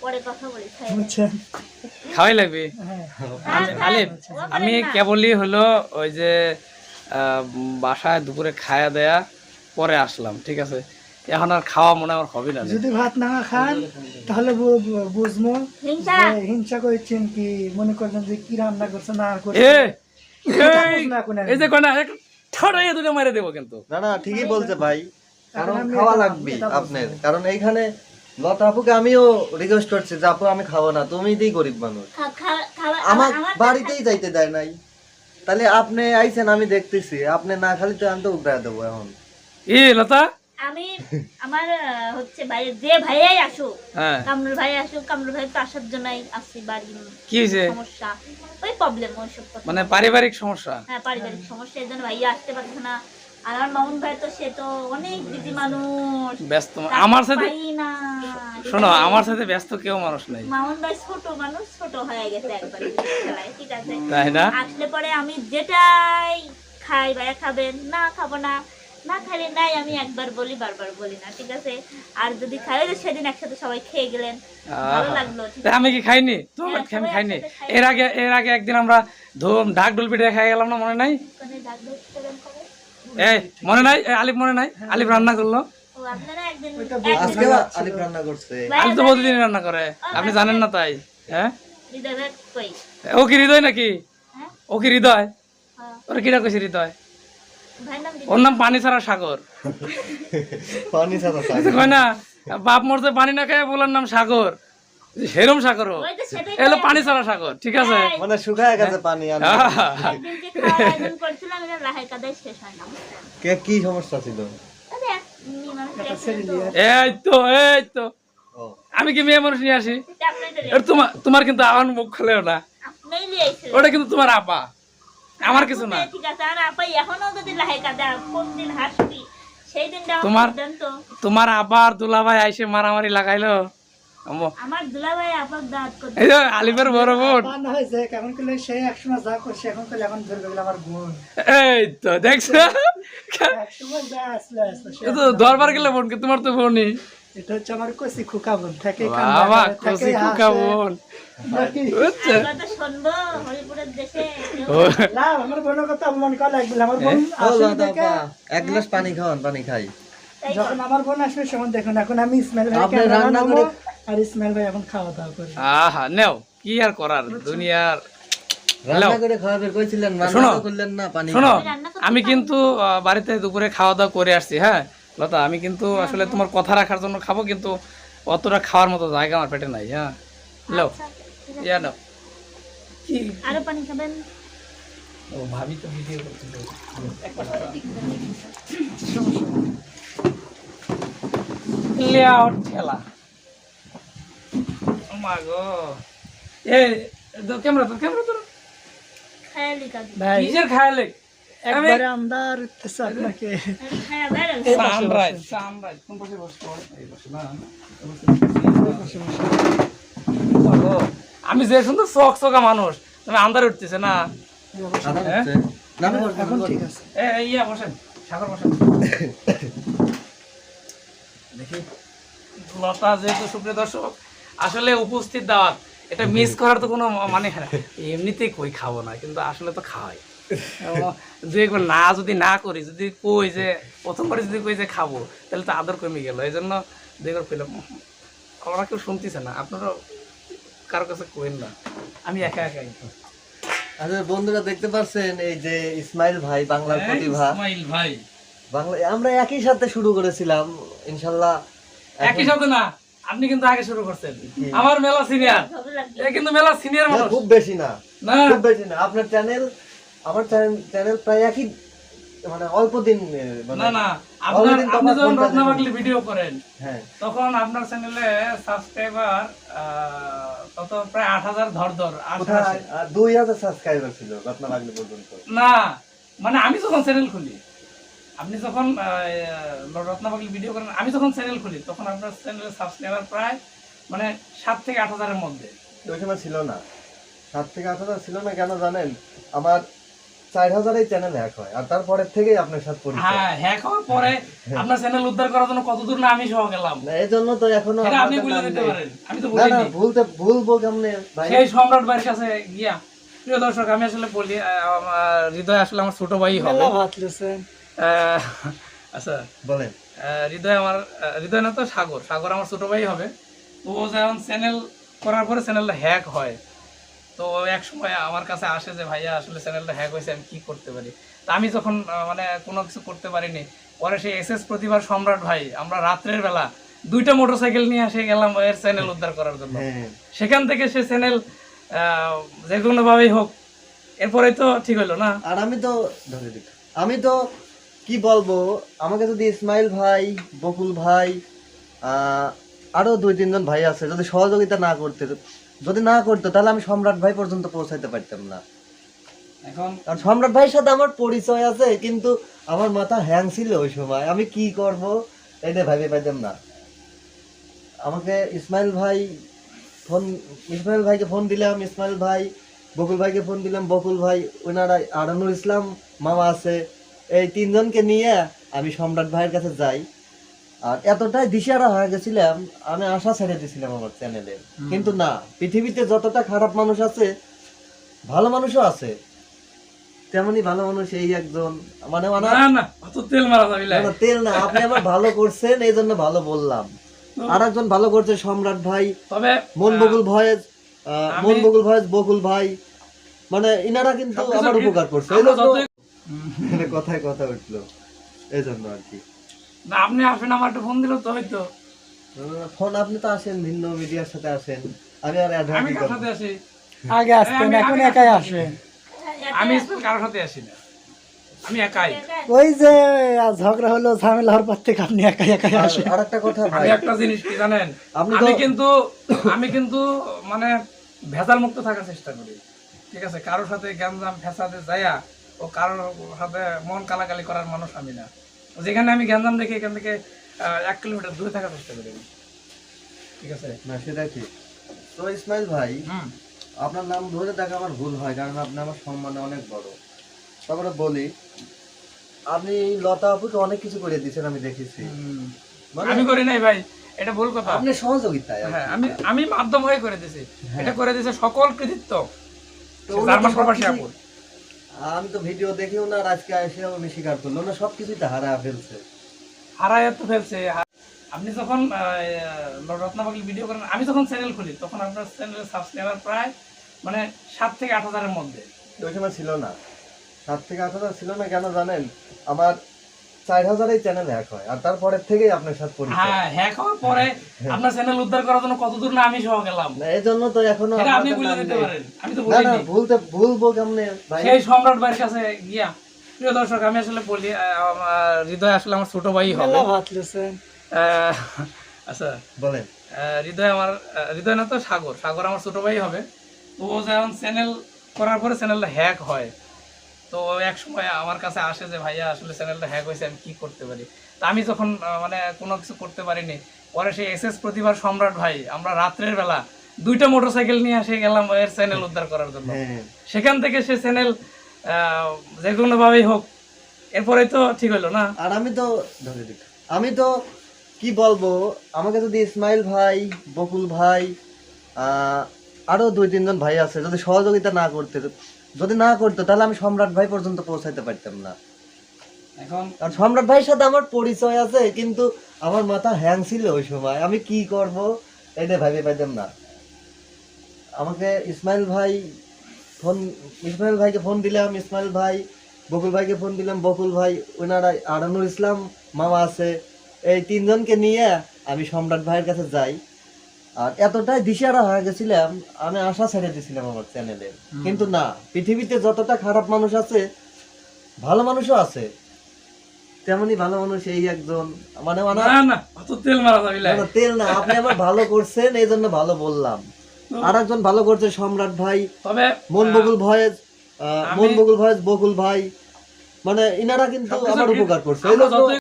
পরে কথা বলি বুঝছেন খাওয়াই লাগবে আলিফ আমি কেবলই হলো ওই যে বাসায় দুপুরে খায়া দেয়া পরে আসলাম, ঠিক আছে? এখন আর খাওয়া মনে আমার হবে না। যদি ভাত না খান তাহলে বুঝবো যে হিংসা করছেন, কি মনে করছেন যে কি রান্না করছে না করছে। এই যে কোনা ঠড়াইয়া দুটো মেরে দেবো কিন্তু। না না ঠিকই বলছে ভাই, কারণ খাওয়া লাগবে আপনার, কারণ এইখানে লতা আপুকে আমিও রিকোয়েস্ট করছি যে আপু আমি খাবো না, তুমি দিই গরিব মানুষ, আমার বাড়িতেই যাইতে দেয় নাই, তাহলে আপনি আইছেন আমি দেখতেছি, আপনি না খালি তো আমি তো উঠে দেবো এখন। লতা আমি আমার হচ্ছে বাইরে যে ভাইয়াই আসুক, কামরুল ভাই আসুক, কামরুল ভাই তো আসার জন্যই আসছি বাড়ি। কি হয়েছে? সমস্যা ওই প্রবলেম ওই সব কথা, মানে পারিবারিক সমস্যা। হ্যাঁ পারিবারিক সমস্যা, এই জন্য ভাইয়া আসতে পারছে না। আর আমার মামুন ভাই তো সে তো অনেক বিজি মানুষ, ব্যস্ত। আমার সাথে না শোনো, আমার সাথে ব্যস্ত কেউ মানুষ নাই। মামুন ভাই ছোট মানুষ, ছোট হয়ে গেছে একবার, ঠিক আছে? তাই না? আসলে পরে আমি যেটাই খাই ভাইয়া খাবেন, না খাবো না, না খাইলে নাই, আমি একবার বলি বারবার বলি না, ঠিক আছে? আর যদি খাই, ওই যে সেদিন একসাথে সবাই খেয়ে গেলেন, ভালো লাগলো। আমি কি খাইনি? তোমার আমি খাইনি? এর আগে একদিন আমরা ঢাক ঢোল পিঠে খাই গেলাম না, মনে নাই? এই মনে নাই? আলিফ মনে নাই? আলিফ রান্না করলো। আজকে আলিফ রান্না করছে। আলিফ তো প্রতিদিন রান্না করে, আপনি জানেন না তাই? হ্যাঁ, ও কি হৃদয় নাকি? ও কি হৃদয়? ওরা কিরা কইছে হৃদয়? ওর নাম পানি ছাড়া সাগর। পানি ছাড়া সাগর কয় না, বাপ মরতে পানি না খায় বলার নাম সাগর, সেরম সাগর এলো পানি ছাড়া সাগর, ঠিক আছে? মানে শুকায় গেছে পানি। কে কি সমস্যা ছিল? এই তো আমি কি মেয়ে মানুষ নিয়ে আসি? তোমার কিন্তু আমার মুখ খুলেও না, ওটা কিন্তু তোমার আপা, আমার কিছু না। তোমার আবার দুলাভাই আইসে মারামারি লাগাইলো। আমার দুলাভাই আপার দাঁত করতে, এই যে আলিফের বড় বোন হয়েছে কেমন করলে সেই একসময় যা করছে এখন করলে এখন ধরে গেল আমার বোন। এই তো দেখছো, একসময় যা আসলে তো দরবার গেলে বোনকে, তোমার তো বোনই। এটা হচ্ছে আমার কচি খুকা বোন, থাকে বাবা কচি খুকা বোন। শুনবো হরিপুরের দেশে না, আমার বোনের কথা মন করা লাগবে। আমার বোন এক গ্লাস পানি খাওয়ান, পানি খাই। যখন আমার বোন আসবে সেমন দেখুন, এখন আমি ইসমাইল ভাই রান্না করে আর ইসমাইল ভাই এখন খাওয়া দাওয়া করে। আহা নেও, কি আর করার দুনিয়ার। রান্না করে খাওয়াবে কইছিলেন, রান্না করলেন না, পানি। শোনো, আমি কিন্তু বাড়িতে দুপুরে খাওয়া দাওয়া করে আসছি। হ্যাঁ লতা, আমি কিন্তু আসলে তোমার কথা রাখার জন্য খাবো, কিন্তু অতটা খাওয়ার মতো জায়গা আমার পেটে নাই। হ্যাঁ লো, ইয়া নাও। আরো পানি খাবেন? ও ভাবি তো ভিডিও করতে খেলা মাগো। এই ক্যামেরা তো খেয়ালি কাজ কিসের খায়ালে? একবারে আমদার উঠতেছে আপনাকে। হ্যাঁ বেরো সানরাইজ কোন পাশে বসছো? এই বসে না, আমি যে সুন্দর চকচকা মানুষ, তুমি আন্দার উঠতেছে না। এখন ঠিক আছে। ইয়া বসেন, সাগর বসেন। দেখি লতা যেহেতু সুপ্রিয় দর্শক, আসলে উপস্থিত দাওয়াত, এটা মিস করার তো কোনো মানে হয় না। এমনিতেই কই খাবো না, কিন্তু আসলে তো খাওয়াই। যদি একবার না যদি না করি, যদি কই যে প্রথমবারে যদি কই যে খাবো, তাহলে তো আদর কমে গেল। এই জন্য দুইবার কইলাম। আমরা কেউ শুনতেছে না, আপনারা কারো কাছে কইন না, আমি একা একাই। আচ্ছা বন্ধুরা দেখতে পাচ্ছেন, এই যে ইসমাইল ভাই বাংলার প্রতিভা। ইসমাইল ভাই বাংলা আমরা একই সাথে শুরু করেছিলাম, ইনশাআল্লাহ একই সাথে না, আপনি কিন্তু আগে শুরু করছেন। আমার মেলা সিনিয়র, এ কিন্তু মেলা সিনিয়র মানুষ। খুব বেশি না, খুব বেশি না। আপনার চ্যানেল আমার চ্যানেল প্রায় একই, মানে অল্প দিন। না না, আপনি যখন রত্নাবাগলি ভিডিও করেন, হ্যাঁ, তখন আপনার চ্যানেলে সাবস্ক্রাইবার কত, প্রায় 8000 ধর 2000 সাবস্ক্রাইবার ছিল রত্নাবাগলি পর্যন্ত। না মানে আমি যখন চ্যানেল খুলি, আপনি যখন রত্নাবাগলি ভিডিও করেন, আমি যখন চ্যানেল খুলি, তখন আপনার চ্যানেলের সাবস্ক্রাইবার প্রায় মানে 7 থেকে 8000 এর মধ্যে। ওই সময় ছিল না, 7 থেকে 8000 ছিল না। কেন জানেন? আমার 4000 চ্যানেল হ্যাক হয় আর তারপরের থেকেই আপনার সাথে পরিচয়। হ্যাঁ, হ্যাক হওয়ার পরে আপনার চ্যানেল উদ্ধার করার জন্য কতদূর না আমি সহ গেলাম। না এই জন্য তো এখনো এটা আপনি আপনাদের বলে নাম দিতে নেই। পারেন, আমি তো না না বলিনি। ভুলবো কেমনে ভাই? সেই সম্রাট ভাইয়ের কাছে গিয়া, প্রিয় দর্শক আমি আসলে বলি, আমার হৃদয় আসলে আমার ছোট ভাই হবে। ভাত লেছেন আচ্ছা, বলেন। হৃদয় আমার হৃদয় না তো সাগর, সাগর আমার ছোট ভাই হবে। তো ও যখন চ্যানেল করার পরে চ্যানেলটা হ্যাক হয়, তো ও এক সময় আমার কাছে আসে যে ভাইয়া আসলে চ্যানেলটা হ্যাক হয়েছে, আমি কি করতে পারি। তা আমি যখন মানে কোনো কিছু করতে পারিনি, পরে সেই এসএস প্রতিভার সম্রাট ভাই, আমরা রাত্রের বেলা 2টা মোটরসাইকেল নিয়ে এসে গেলাম এর চ্যানেল উদ্ধার করার জন্য। হ্যাঁ সেখান থেকে সে চ্যানেল যে কোনো ভাবেই হোক, এরপরেই তো ঠিক হলো না। আর আমি তো কি বলবো, আমাকে যদি ইসমাইল ভাই, বকুল ভাই, আরো 2-3 জন ভাই আছে, যদি সহযোগিতা না করতো তাহলে আমি সম্রাট ভাই পর্যন্ত পৌঁছাইতে পারতাম না। এখন কারণ সম্রাট ভাইয়ের সাথে আমার পরিচয় আছে, কিন্তু আমার মাথা হ্যাং ছিল ওই সময়, আমি কি করব এটা ভাবি পাইতাম না। আমাকে ইসমাইল ভাইকে ফোন দিলাম, ইসমাইল ভাই, বকুল ভাইকে ফোন দিলাম, বকুল ভাই, ওনারা আরানুর ইসলাম মামা আছে, এই 3 জনকে নিয়ে আমি সম্রাট ভাইয়ের কাছে যাই। আর এতটাই দিশারা হয়ে গেছিলাম, আমি আশা ছেড়ে দিয়েছিলাম আমার চ্যানেলে। কিন্তু না, পৃথিবীতে যতটা খারাপ মানুষ আছে, ভালো মানুষও আছে, তেমনি ভালো মানুষ এই একজন। মানে না না, অত তেল মারা যাবে না। তেল না, আপনি আমার ভালো করছেন এই জন্য ভালো বললাম। আর একজন ভালো করছে সম্রাট ভাই, তবে মন বকুল ভয়েস, বকুল ভাই, মানে ইনারা কিন্তু আমার উপকার করছে, এই জন্য কথায় কথা উঠলো, এই জন্য আর কি। না আপনি আসেন, আমার একটা ফোন দিল তো হয়তো। ফোন আপনি তো আসেন, ভিন্ন মিডিয়ার সাথে আসেন, আমি আর আমি কার সাথে আসি? আগে আসতেন, এখন একাই আসেন। আমি কারোর সাথে আসি না, আমি একাই। ওই যে ঝগড়া হলো, ঝামেলা হওয়ার পর থেকে আপনি একাই আসেন। আর একটা কথা ভাই, আমি একটা জিনিস কি জানেন, আমি কিন্তু মানে ভেজাল মুক্ত থাকার চেষ্টা করি, ঠিক আছে? কারোর সাথে গ্যাঞ্জাম ফেসাদে যাইয়া ও কারোর সাথে মন কালাকালি করার মানুষ আমি না। যেখানে আমি গ্যাঞ্জাম দেখি এখান থেকে 1 কিলোমিটার দূরে থাকার চেষ্টা করি, ঠিক আছে? না সেটা ঠিক। তো ইসমাইল ভাই, আপনার নাম ধরে দেখা আমার ভুল হয়, কারণ আপনি আমার সম্মানে অনেক বড়। তারপরে বলি, আপনি লতা আপুকে অনেক কিছু করে দিয়েছেন, আমি দেখেছি। আমি করি নাই ভাই, এটা ভুল কথা। আপনি সহযোগিতায়, হ্যাঁ, আমি মাধ্যম হয়ে করে দিয়েছি, এটা করে দিয়েছে সকল কৃতিত্ব জার্মান প্রবাসী আপু। আমি তো ভিডিও দেখেও না, আজকে এসেও আমি স্বীকার করলো না, সবকিছুই তো হারায় ফেলছে। হারায় তো ফেলছে। আপনি যখন রত্নাপাগলি ভিডিও করেন, আমি যখন চ্যানেল খুলি তখন আপনার চ্যানেলের সাবস্ক্রাইবার প্রায় মানে 7 থেকে 8 হাজারের মধ্যে। ওই সময় ছিল না, 7 থেকে 8 হাজার ছিল না। কেন জানেন, আমার 4000 চ্যানেল হ্যাক হয় আর তারপরের থেকেই আপনার সাথে পরিচয়। হ্যাঁ, হ্যাক হওয়ার পরে আপনার চ্যানেল উদ্ধার করার জন্য কতদূর না আমি সহ গেলাম। না এই জন্য তো এখনো এটা আপনি আপনাদের বলে নাম দিতে নেই। পারেন, আমি তো না না বলিনি। ভুলবো কেমনে ভাই? সেই সম্রাট ভাইয়ের কাছে গিয়া, প্রিয় দর্শক আমি আসলে বলি, আমার হৃদয় আসলে আমার ছোট ভাই হবে। ভাত লেছেন আচ্ছা, বলেন। হৃদয় না তো সাগর, সাগর আমার ছোট ভাই হবে। তো ও যখন চ্যানেল করার পরে চ্যানেলটা হ্যাক হয়, তো ও এক সময় আমার কাছে আসে যে ভাইয়া আসলে চ্যানেলটা হ্যাক হয়েছে, আমি কি করতে পারি। তা আমি যখন মানে কোনো কিছু করতে পারিনি, পরে সেই এসএস প্রতিভার সম্রাট ভাই, আমরা রাত্রের বেলা 2টা মোটরসাইকেল নিয়ে এসে গেলাম এর চ্যানেল উদ্ধার করার জন্য। সেখান থেকে সে চ্যানেল যে কোনো ভাবেই হোক, এরপরেই তো ঠিক হলো না। আর আমি তো কি বলবো, আমাকে যদি ইসমাইল ভাই, বকুল ভাই, আরো 2-3 জন ভাই আছে, যদি সহযোগিতা না করতো তাহলে আমি সম্রাট ভাই পর্যন্ত পৌঁছাইতে পারতাম না। এখন কারণ সম্রাট ভাইয়ের সাথে আমার পরিচয় আছে, কিন্তু আমার মাথা হ্যাং ছিল ওই সময়, আমি কি করব এটা ভাবি পাইতাম না। আমাকে ইসমাইল ভাইকে ফোন দিলাম, ইসমাইল ভাই, বকুল ভাইকে ফোন দিলাম, বকুল ভাই, ওনারা আরানুর ইসলাম মামা আছে, এই 3 জনকে নিয়ে আমি সম্রাট ভাইয়ের কাছে যাই। আর এতটাই দিশারা হয়ে গেছিলাম, আমি আশা ছেড়ে দিয়েছিলাম আমার চ্যানেলে। কিন্তু না, পৃথিবীতে যতটা খারাপ মানুষ আছে, ভালো মানুষও আছে, তেমনি ভালো মানুষ এই একজন। মানে না না, অত তেল মারা যাবে না। তেল না, আপনি আমার ভালো করছেন এই জন্য ভালো বললাম। আর একজন ভালো করছে সম্রাট ভাই, তবে মন বকুল ভয়েস, বকুল ভাই, মানে ইনারা কিন্তু আমার উপকার করছে, এই জন্য